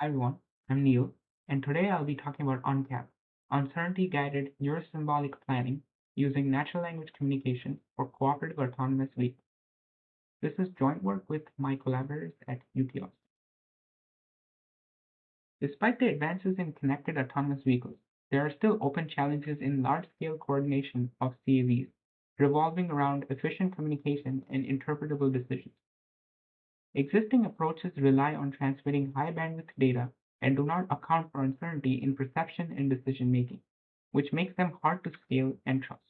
Hi everyone, I'm Neel, and today I'll be talking about UNCAP, uncertainty-guided neurosymbolic planning using natural language communication for cooperative autonomous vehicles. This is joint work with my collaborators at UT Austin. Despite the advances in connected autonomous vehicles, there are still open challenges in large-scale coordination of CAVs, revolving around efficient communication and interpretable decisions. Existing approaches rely on transmitting high-bandwidth data and do not account for uncertainty in perception and decision-making, which makes them hard to scale and trust.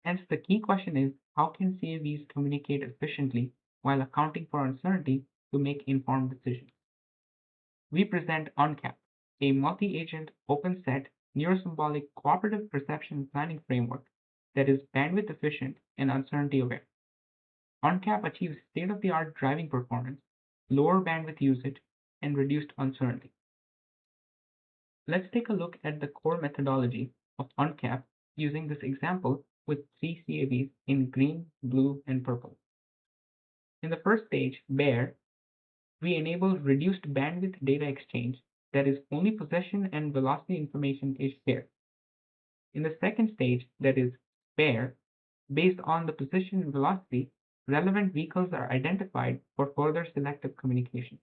Hence, the key question is, how can CAVs communicate efficiently while accounting for uncertainty to make informed decisions? We present UNCAP, a multi-agent, open-set, neurosymbolic cooperative perception planning framework that is bandwidth efficient and uncertainty aware. UNCAP achieves state-of-the-art driving performance, lower bandwidth usage, and reduced uncertainty. Let's take a look at the core methodology of UNCAP using this example with three CAVs in green, blue, and purple. In the first stage, BEAR, we enable reduced bandwidth data exchange, that is, only possession and velocity information is shared. In the second stage, that is, SPARE, based on the position and velocity, relevant vehicles are identified for further selective communication.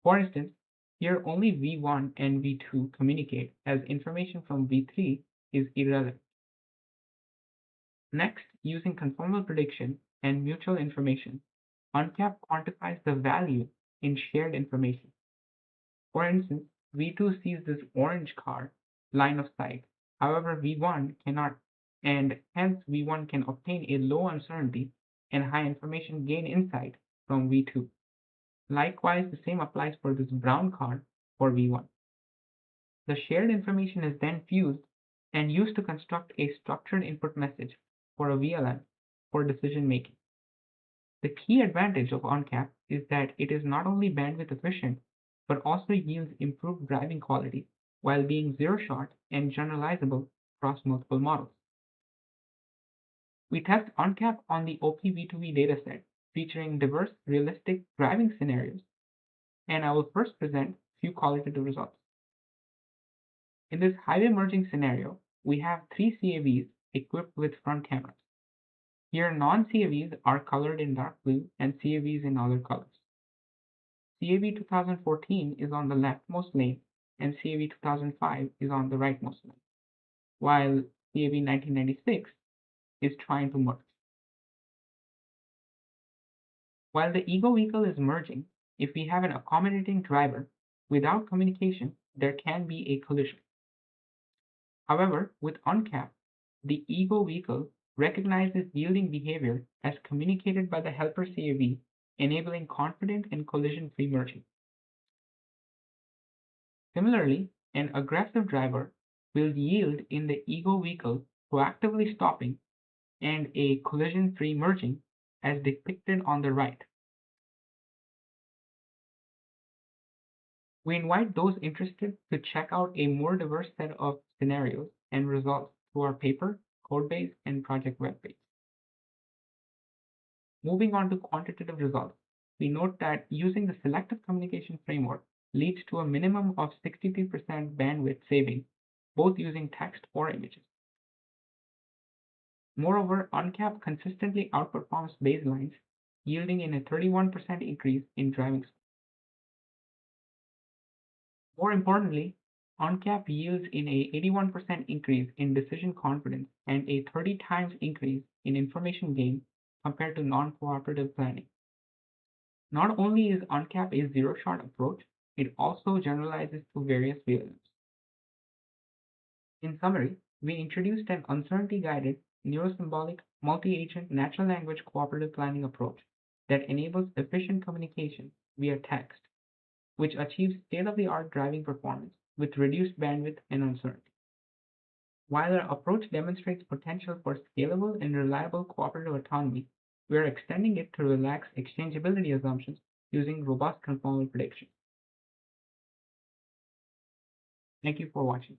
For instance, here only V1 and V2 communicate, as information from V3 is irrelevant. Next, using conformal prediction and mutual information, UNCAP quantifies the value in shared information. For instance, V2 sees this orange car line of sight, however V1 cannot, and hence V1 can obtain a low uncertainty and high information gain insight from V2. Likewise, the same applies for this brown car for V1. The shared information is then fused and used to construct a structured input message for a VLM for decision making. The key advantage of UNCAP is that it is not only bandwidth efficient, but also yields improved driving quality while being zero-shot and generalizable across multiple models. We test UNCAP on the OPV2V dataset featuring diverse realistic driving scenarios, and I will first present a few qualitative results. In this highway merging scenario, we have three CAVs equipped with front cameras. Here, non-CAVs are colored in dark blue and CAVs in other colors. CAV 2014 is on the leftmost lane and CAV 2005 is on the rightmost lane, while CAV 1996 is trying to merge. While the ego vehicle is merging, if we have an accommodating driver, without communication, there can be a collision. However, with UNCAP, the ego vehicle recognizes yielding behavior as communicated by the helper CAV, enabling confident and collision-free merging. Similarly, an aggressive driver will yield in the ego vehicle proactively stopping and a collision-free merging as depicted on the right. We invite those interested to check out a more diverse set of scenarios and results through our paper, codebase, and project webpage. Moving on to quantitative results, we note that using the selective communication framework leads to a minimum of 63% bandwidth saving, both using text or images. Moreover, UNCAP consistently outperforms baselines, yielding in a 31% increase in driving speed. More importantly, UNCAP yields in a 81% increase in decision confidence and a 30 times increase in information gain compared to non-cooperative planning. Not only is UNCAP a zero-shot approach, it also generalizes to various VLMs. In summary, we introduced an uncertainty-guided, neurosymbolic, multi-agent natural language cooperative planning approach that enables efficient communication via text, which achieves state-of-the-art driving performance with reduced bandwidth and uncertainty. While our approach demonstrates potential for scalable and reliable cooperative autonomy, we are extending it to relax exchangeability assumptions using robust conformal prediction. Thank you for watching.